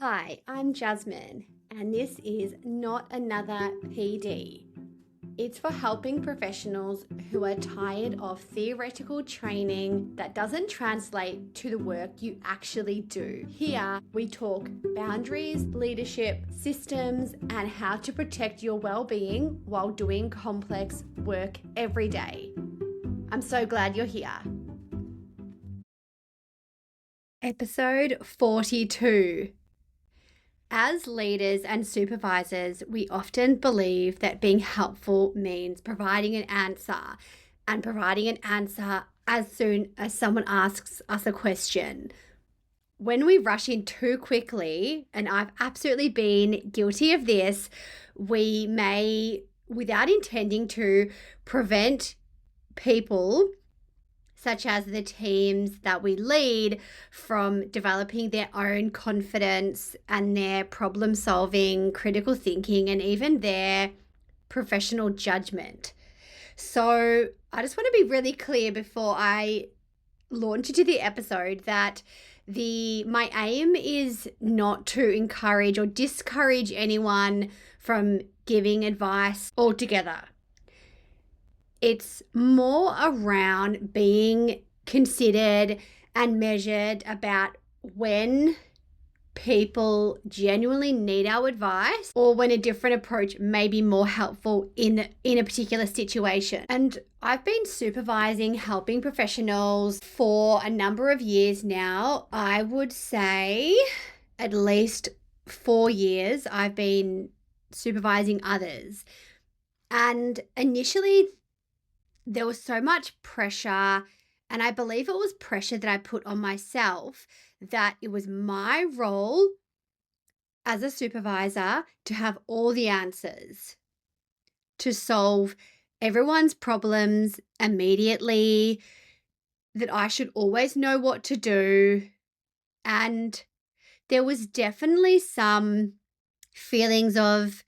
Hi, I'm Jasmine, and this is Not Another PD. It's for helping professionals who are tired of theoretical training that doesn't translate to the work you actually do. Here, we talk boundaries, leadership, systems, and how to protect your well-being while doing complex work every day. I'm so glad you're here. Episode 42. As leaders and supervisors, we often believe that being helpful means providing an answer and providing an answer as soon as someone asks us a question. When we rush in too quickly, and I've absolutely been guilty of this, we may, without intending to, prevent people such as the teams that we lead, from developing their own confidence and their problem solving, critical thinking, and even their professional judgment. So I just want to be really clear before I launch into the episode that my aim is not to encourage or discourage anyone from giving advice altogether. It's more around being considered and measured about when people genuinely need our advice or when a different approach may be more helpful in a particular situation. And I've been supervising, helping professionals for a number of years now. I would say at least 4 years I've been supervising others. And initially, there was so much pressure, and I believe it was pressure that I put on myself, that it was my role as a supervisor to have all the answers, to solve everyone's problems immediately, that I should always know what to do. And there was definitely some feelings of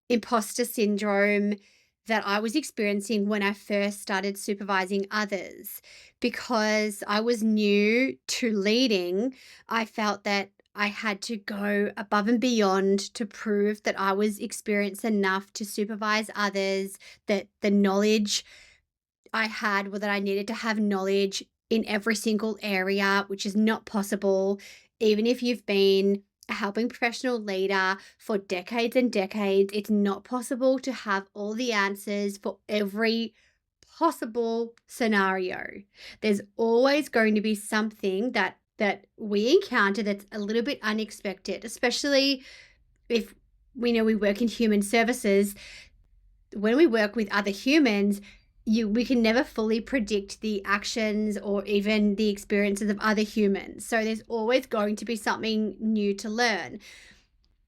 imposter syndrome that I was experiencing when I first started supervising others. Because I was new to leading, I felt that I had to go above and beyond to prove that I was experienced enough to supervise others, that the knowledge I had was that I needed to have knowledge in every single area, which is not possible, even if you've been a helping professional leader for decades and decades. It's not possible to have all the answers for every possible scenario. There's always going to be something that we encounter that's a little bit unexpected, especially if we know we work in human services. When we work with other humans, we can never fully predict the actions or even the experiences of other humans. So there's always going to be something new to learn.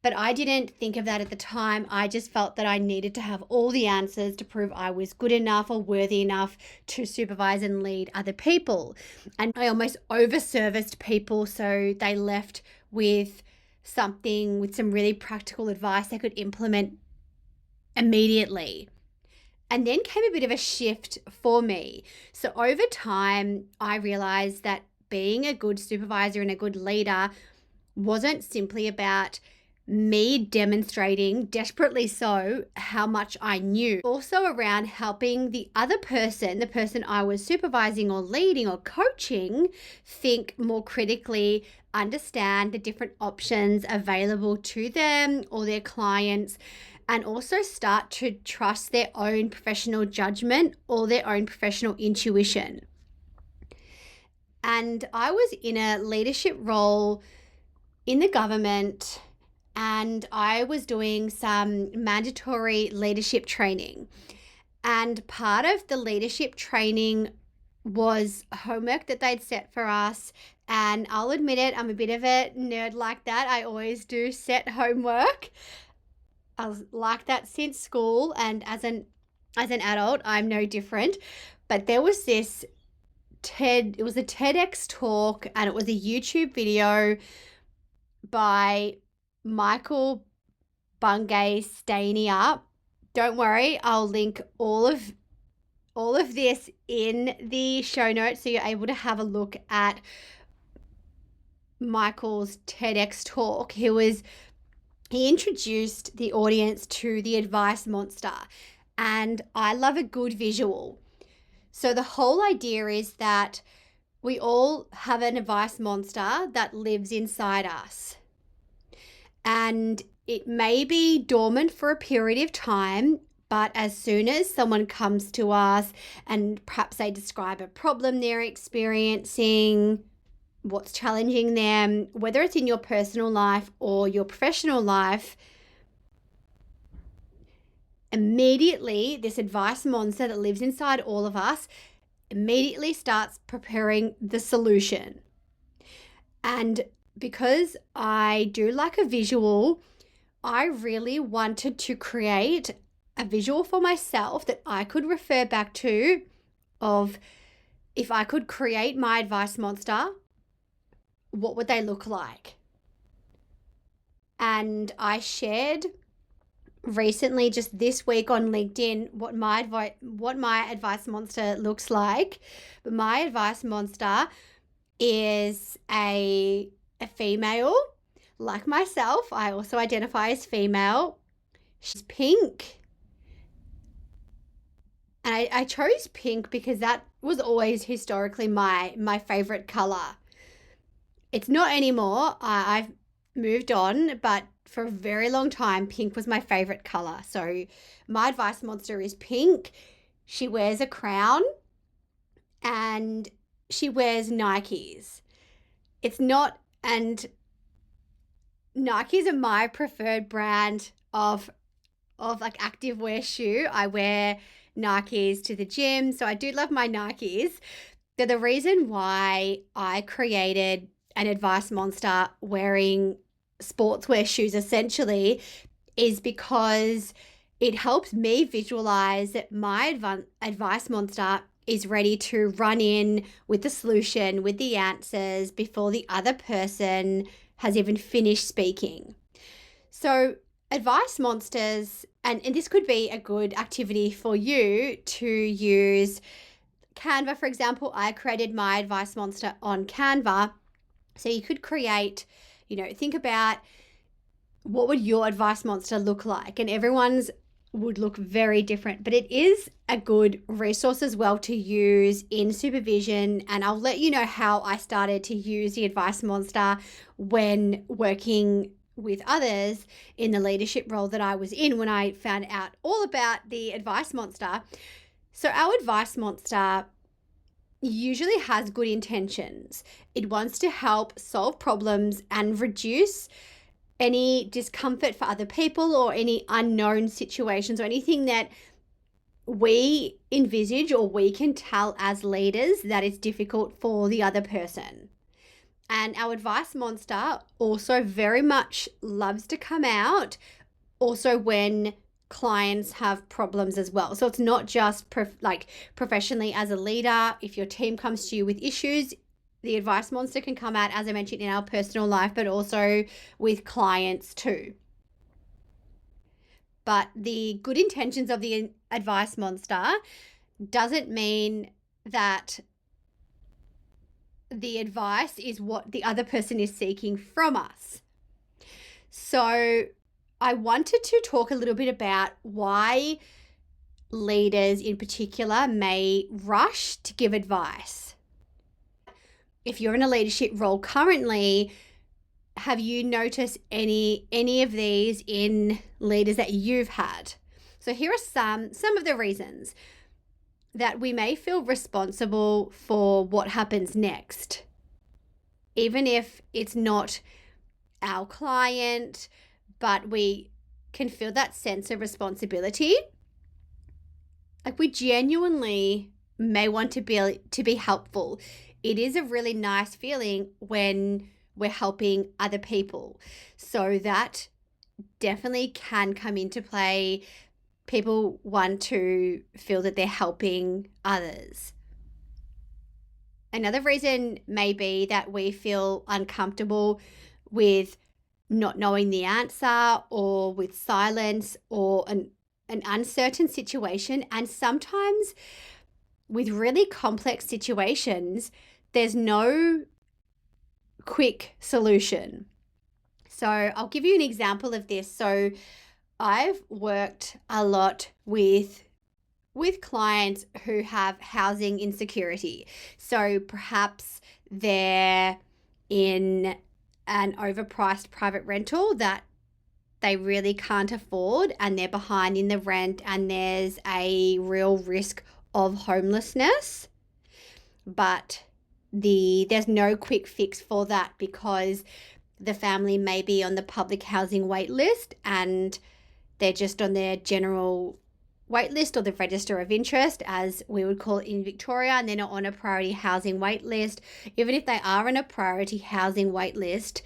But I didn't think of that at the time. I just felt that I needed to have all the answers to prove I was good enough or worthy enough to supervise and lead other people. And I almost over-serviced people, so they left with some really practical advice they could implement immediately. And then came a bit of a shift for me. So over time, I realized that being a good supervisor and a good leader wasn't simply about me demonstrating, desperately so, how much I knew. Also around helping the other person, the person I was supervising or leading or coaching, think more critically, understand the different options available to them or their clients, and also start to trust their own professional judgment or their own professional intuition. And I was in a leadership role in the government, and I was doing some mandatory leadership training. And part of the leadership training was homework that they'd set for us. And I'll admit it, I'm a bit of a nerd like that. I always do set homework. I was like that since school, and as an adult, I'm no different. But there was this it was a TEDx talk, and it was a YouTube video by Michael Bungay Stanier. Don't worry, I'll link all of this in the show notes so you're able to have a look at Michael's TEDx talk, he introduced the audience to the advice monster, and I love a good visual. So the whole idea is that we all have an advice monster that lives inside us, and it may be dormant for a period of time, but as soon as someone comes to us and perhaps they describe a problem they're experiencing, what's challenging them, whether it's in your personal life or your professional life, immediately this advice monster that lives inside all of us immediately starts preparing the solution. And because I do like a visual, I really wanted to create a visual for myself that I could refer back to of if I could create my advice monster, what would they look like? And I shared recently, just this week on LinkedIn, what my advice monster looks like. But my advice monster is a female like myself. I also identify as female. She's pink. And I chose pink because that was always historically my favorite color. It's not anymore. I've moved on, but for a very long time, pink was my favorite color. So my advice monster is pink. She wears a crown and she wears Nikes. And Nikes are my preferred brand of like activewear shoe. I wear Nikes to the gym, so I do love my Nikes. But the reason why I created an advice monster wearing sportswear shoes essentially is because it helps me visualize that my advice monster is ready to run in with the solution, with the answers before the other person has even finished speaking. So advice monsters, and this could be a good activity for you to use. Canva, for example, I created my advice monster on Canva. So you could create, think about what would your advice monster look like, and everyone's would look very different, but it is a good resource as well to use in supervision. And I'll let you know how I started to use the advice monster when working with others in the leadership role that I was in when I found out all about the advice monster. So our advice monster usually has good intentions. It wants to help solve problems and reduce any discomfort for other people or any unknown situations or anything that we envisage or we can tell as leaders that is difficult for the other person. And our advice monster also very much loves to come out also when clients have problems as well. So it's not just professionally as a leader. If your team comes to you with issues, the advice monster can come out, as I mentioned, in our personal life, but also with clients too. But the good intentions of the advice monster doesn't mean that the advice is what the other person is seeking from us. So I wanted to talk a little bit about why leaders in particular may rush to give advice. If you're in a leadership role currently, have you noticed any of these in leaders that you've had? So here are some of the reasons that we may feel responsible for what happens next, even if it's not our client, but we can feel that sense of responsibility. Like we genuinely may want to be helpful. It is a really nice feeling when we're helping other people. So that definitely can come into play. People want to feel that they're helping others. Another reason may be that we feel uncomfortable with not knowing the answer or with silence or an uncertain situation. And sometimes with really complex situations, there's no quick solution. So I'll give you an example of this. So I've worked a lot with clients who have housing insecurity. So perhaps they're in an overpriced private rental that they really can't afford, and they're behind in the rent, and there's a real risk of homelessness. But there's no quick fix for that because the family may be on the public housing wait list and they're just on their general wait list, or the register of interest, as we would call it in Victoria, and they're not on a priority housing wait list. Even if they are on a priority housing wait list,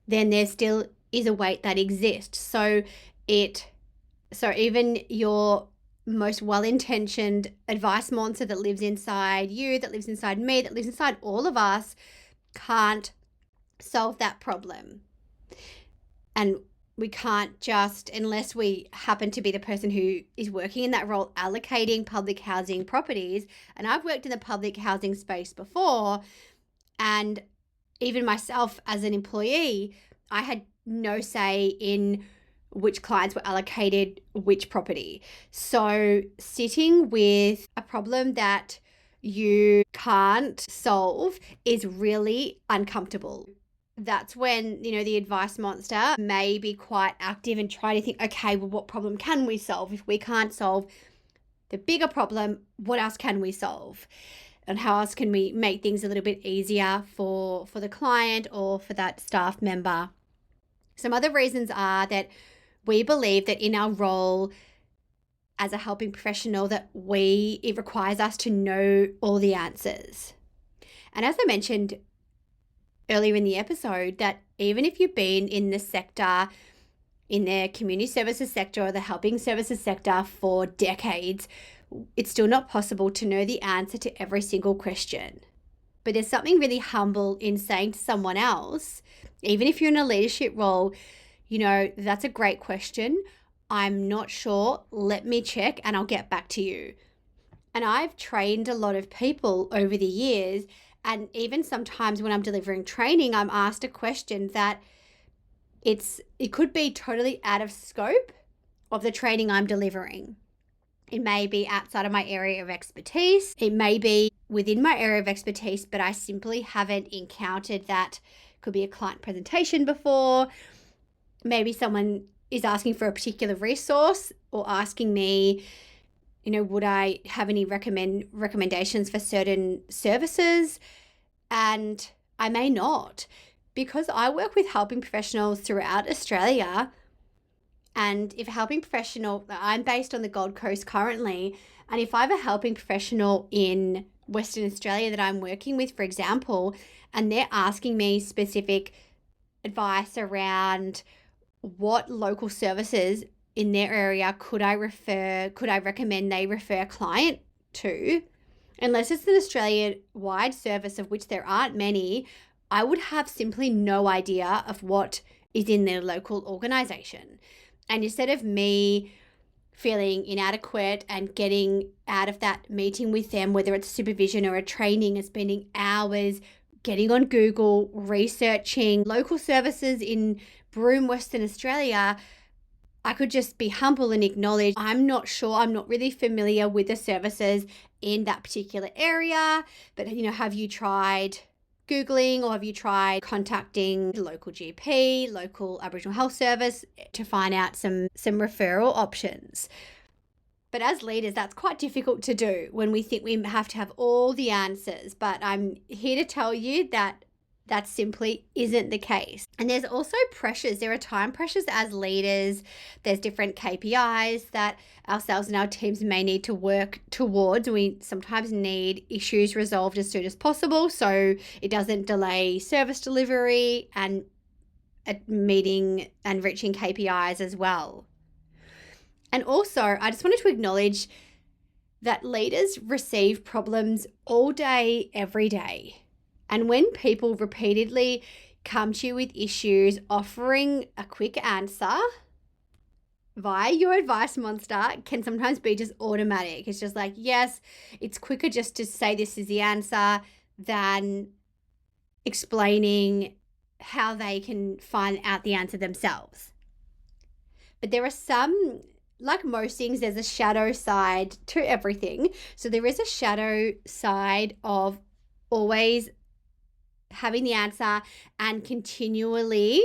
then there still is a wait that exists. So even your most well-intentioned advice monster that lives inside you, that lives inside me, that lives inside all of us, can't solve that problem. And we can't just, unless we happen to be the person who is working in that role, allocating public housing properties. And I've worked in the public housing space before, and even myself as an employee, I had no say in which clients were allocated which property. So sitting with a problem that you can't solve is really uncomfortable. That's when, the advice monster may be quite active and try to think, okay, well, what problem can we solve? If we can't solve the bigger problem, what else can we solve? And how else can we make things a little bit easier for the client or for that staff member? Some other reasons are that we believe that in our role as a helping professional that it requires us to know all the answers. And as I mentioned earlier in the episode, that even if you've been in the sector, in the community services sector or the helping services sector for decades, it's still not possible to know the answer to every single question. But there's something really humble in saying to someone else, even if you're in a leadership role, that's a great question. I'm not sure. Let me check and I'll get back to you. And I've trained a lot of people over the years, and even sometimes when I'm delivering training, I'm asked a question that it could be totally out of scope of the training I'm delivering. It may be outside of my area of expertise. It may be within my area of expertise, but I simply haven't encountered that. Could be a client presentation before. Maybe someone is asking for a particular resource or asking me, would I have any recommendations for certain services? And I may not, because I work with helping professionals throughout Australia. And if a helping professional, I'm based on the Gold Coast currently, and if I have a helping professional in Western Australia that I'm working with, for example, and they're asking me specific advice around what local services in their area could I recommend they refer a client to, unless it's an Australia-wide service, of which there aren't many, I would have simply no idea of what is in their local organisation. And instead of me feeling inadequate and getting out of that meeting with them, whether it's supervision or a training, and spending hours getting on Google, researching local services in Broome, Western Australia, I could just be humble and acknowledge, I'm not sure, I'm not really familiar with the services in that particular area, but have you tried Googling, or have you tried contacting the local GP, local Aboriginal Health Service to find out some referral options? But as leaders, that's quite difficult to do when we think we have to have all the answers. But I'm here to tell you that that simply isn't the case. And there's also pressures. There are time pressures as leaders. There's different KPIs that ourselves and our teams may need to work towards. We sometimes need issues resolved as soon as possible so it doesn't delay service delivery and meeting and reaching KPIs as well. And also, I just wanted to acknowledge that leaders receive problems all day, every day. And when people repeatedly come to you with issues, offering a quick answer via your advice monster can sometimes be just automatic. It's just like, yes, it's quicker just to say this is the answer than explaining how they can find out the answer themselves. But there are some, like most things, there's a shadow side to everything. So there is a shadow side of always having the answer and continually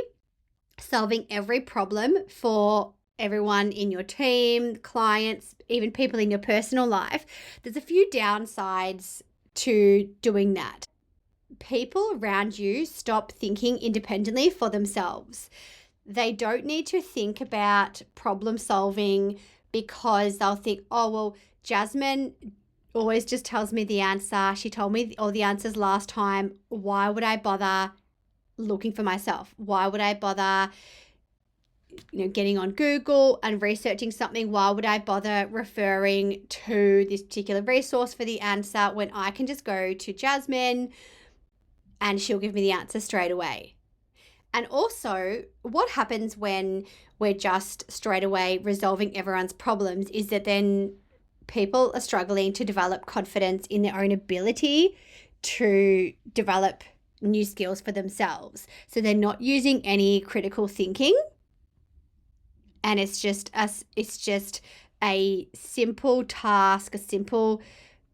solving every problem for everyone in your team, clients, even people in your personal life. There's a few downsides to doing that. People around you stop thinking independently for themselves. They don't need to think about problem solving because they'll think, oh, well, Jasmine always just tells me the answer. She told me all the answers last time. Why would I bother looking for myself? Why would I bother getting on Google and researching something? Why would I bother referring to this particular resource for the answer when I can just go to Jasmine and she'll give me the answer straight away? And also, what happens when we're just straight away resolving everyone's problems is that then people are struggling to develop confidence in their own ability to develop new skills for themselves. So they're not using any critical thinking. And it's just a simple task, a simple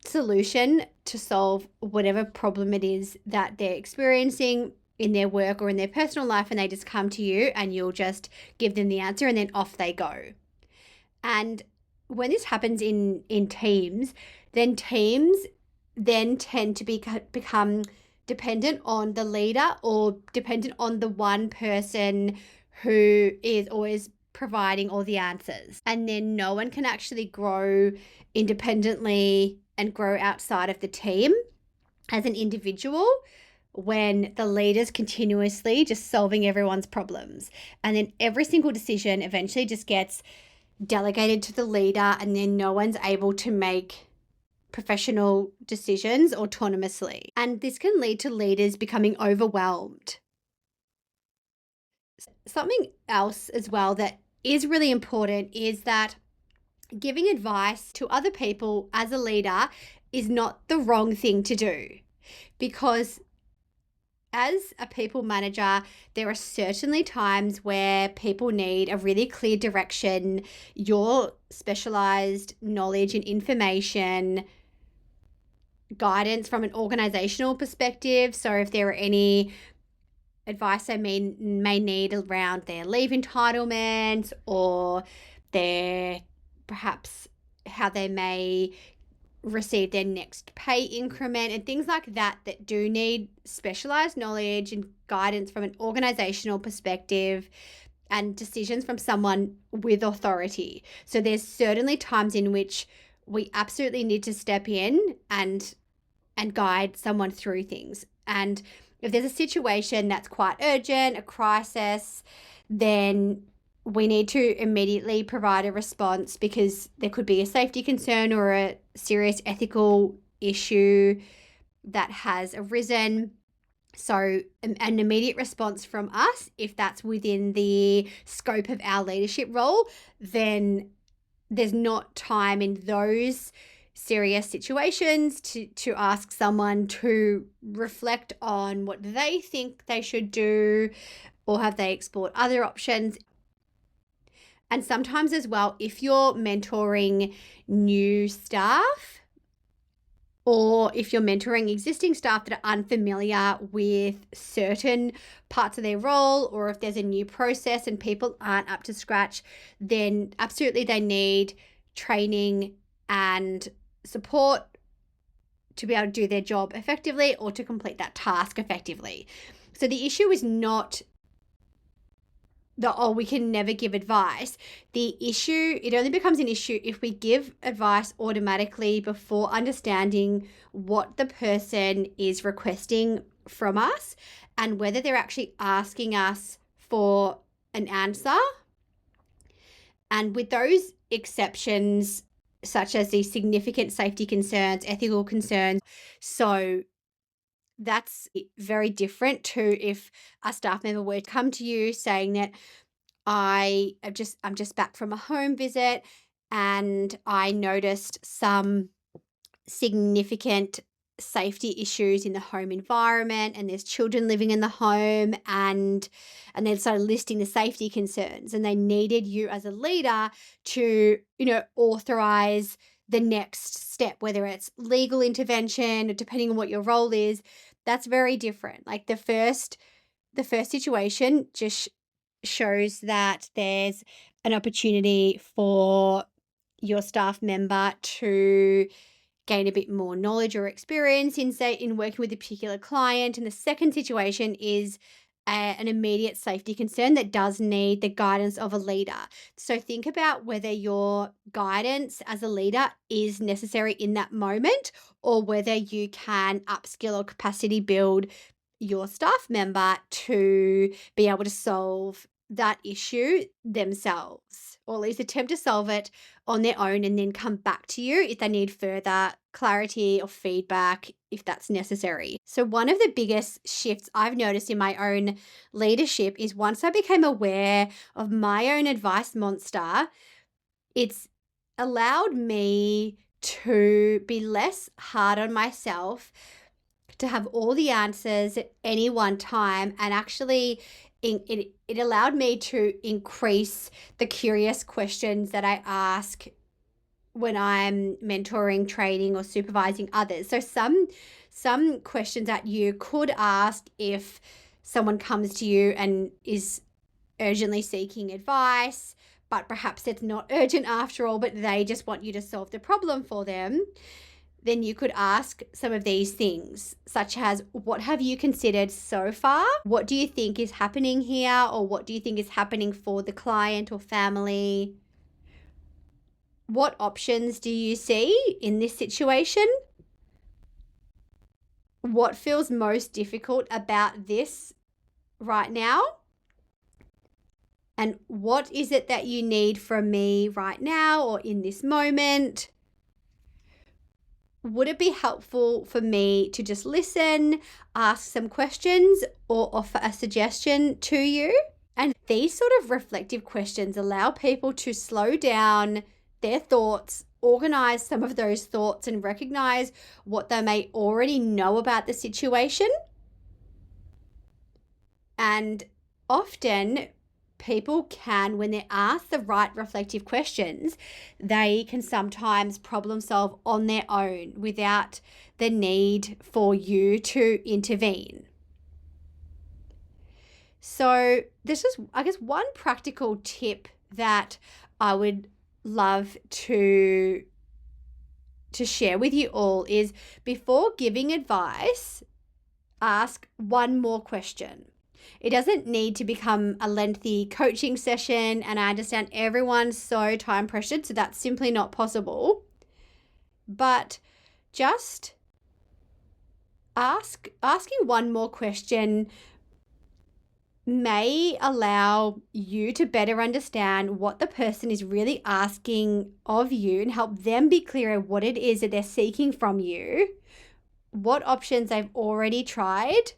solution to solve whatever problem it is that they're experiencing in their work or in their personal life, and they just come to you and you'll just give them the answer and then off they go. And when this happens in teams, then teams then tend to become dependent on the leader or dependent on the one person who is always providing all the answers. And then no one can actually grow independently and grow outside of the team as an individual when the leader's continuously just solving everyone's problems. And then every single decision eventually just gets delegated to the leader, and then no one's able to make professional decisions autonomously. And this can lead to leaders becoming overwhelmed. Something else as well that is really important is that giving advice to other people as a leader is not the wrong thing to do, because as a people manager, there are certainly times where people need a really clear direction, your specialized knowledge and information, guidance from an organizational perspective. So if there are any advice they may need around their leave entitlements or their perhaps how they may receive their next pay increment and things like that do need specialized knowledge and guidance from an organizational perspective and decisions from someone with authority. So there's certainly times in which we absolutely need to step in and guide someone through things. And if there's a situation that's quite urgent, a crisis, then we need to immediately provide a response because there could be a safety concern or a serious ethical issue that has arisen. So an immediate response from us, if that's within the scope of our leadership role, then there's not time in those serious situations to ask someone to reflect on what they think they should do or have they explored other options. And sometimes as well, if you're mentoring new staff or if you're mentoring existing staff that are unfamiliar with certain parts of their role, or if there's a new process and people aren't up to scratch, then absolutely they need training and support to be able to do their job effectively or to complete that task effectively. So the issue is not we can never give advice. The issue, it only becomes an issue if we give advice automatically before understanding what the person is requesting from us and whether they're actually asking us for an answer. And with those exceptions, such as the significant safety concerns, ethical concerns, so that's very different to if a staff member were to come to you saying that I'm just back from a home visit and I noticed some significant safety issues in the home environment, and there's children living in the home, and they started listing the safety concerns, and they needed you as a leader to, authorize the next step, whether it's legal intervention, depending on what your role is. That's very different. Like the first situation just shows that there's an opportunity for your staff member to gain a bit more knowledge or experience in working with a particular client. And the second situation is an immediate safety concern that does need the guidance of a leader. So think about whether your guidance as a leader is necessary in that moment, or whether you can upskill or capacity build your staff member to be able to solve that issue themselves, or at least attempt to solve it on their own, and then come back to you if they need further clarity or feedback if that's necessary. So one of the biggest shifts I've noticed in my own leadership is once I became aware of my own advice monster, it's allowed me to be less hard on myself, to have all the answers at any one time, and actually it allowed me to increase the curious questions that I ask when I'm mentoring, training, or supervising others. So some questions that you could ask if someone comes to you and is urgently seeking advice, but perhaps it's not urgent after all, but they just want you to solve the problem for them. Then you could ask some of these things, such as, what have you considered so far? What do you think is happening here? Or what do you think is happening for the client or family? What options do you see in this situation? What feels most difficult about this right now? And what is it that you need from me right now or in this moment? Would it be helpful for me to just listen, ask some questions, or offer a suggestion to you? And these sort of reflective questions allow people to slow down their thoughts, organize some of those thoughts, and recognize what they may already know about the situation. And often people can, when they're asked the right reflective questions, they can sometimes problem solve on their own without the need for you to intervene. So this is, I guess, one practical tip that I would love to share with you all is, before giving advice, ask one more question. It doesn't need to become a lengthy coaching session, and I understand everyone's so time pressured, so that's simply not possible. But just asking one more question may allow you to better understand what the person is really asking of you, and help them be clearer what it is that they're seeking from you, what options they've already tried,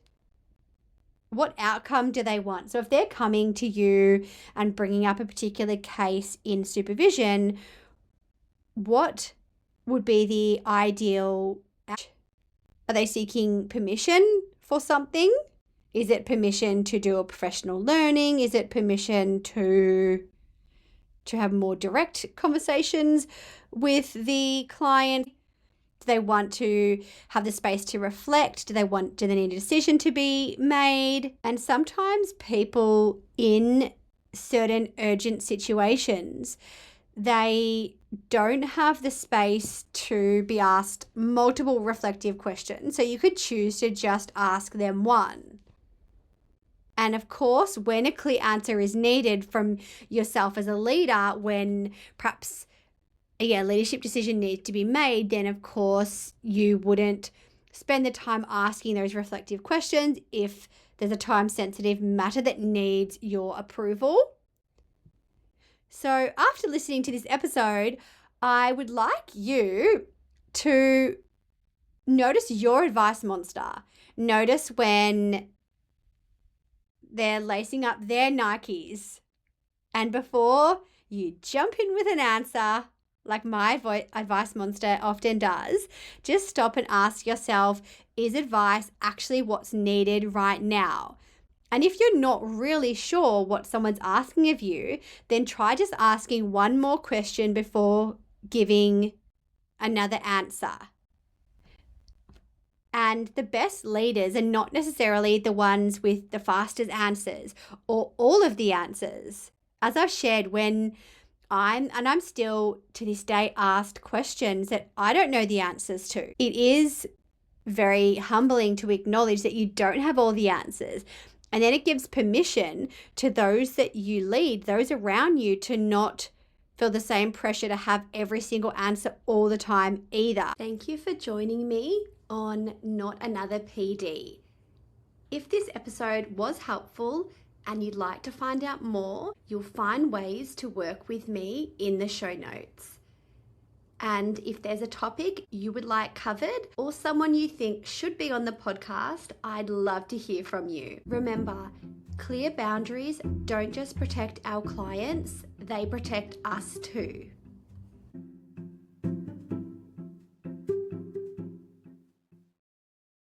what outcome do they want? So if they're coming to you and bringing up a particular case in supervision, what would be the ideal? Are they seeking permission for something? Is it permission to do a professional learning? Is it permission to have more direct conversations with the client? Do they want to have the space to reflect? Do they need a decision to be made? And sometimes people in certain urgent situations, they don't have the space to be asked multiple reflective questions. So you could choose to just ask them one. And of course, when a clear answer is needed from yourself as a leader, when perhaps leadership decision needs to be made, then of course you wouldn't spend the time asking those reflective questions if there's a time-sensitive matter that needs your approval. So after listening to this episode, I would like you to notice your advice monster. Notice when they're lacing up their Nikes, and before you jump in with an answer, like my advice monster often does, just stop and ask yourself, is advice actually what's needed right now? And if you're not really sure what someone's asking of you, then try just asking one more question before giving another answer. And the best leaders are not necessarily the ones with the fastest answers or all of the answers. As I've shared, when I'm still to this day asked questions that I don't know the answers to. It is very humbling to acknowledge that you don't have all the answers. And then it gives permission to those that you lead, those around you, to not feel the same pressure to have every single answer all the time either. Thank you for joining me on Not Another PD. If this episode was helpful and you'd like to find out more, you'll find ways to work with me in the show notes. And if there's a topic you would like covered or someone you think should be on the podcast, I'd love to hear from you. Remember, clear boundaries don't just protect our clients, they protect us too.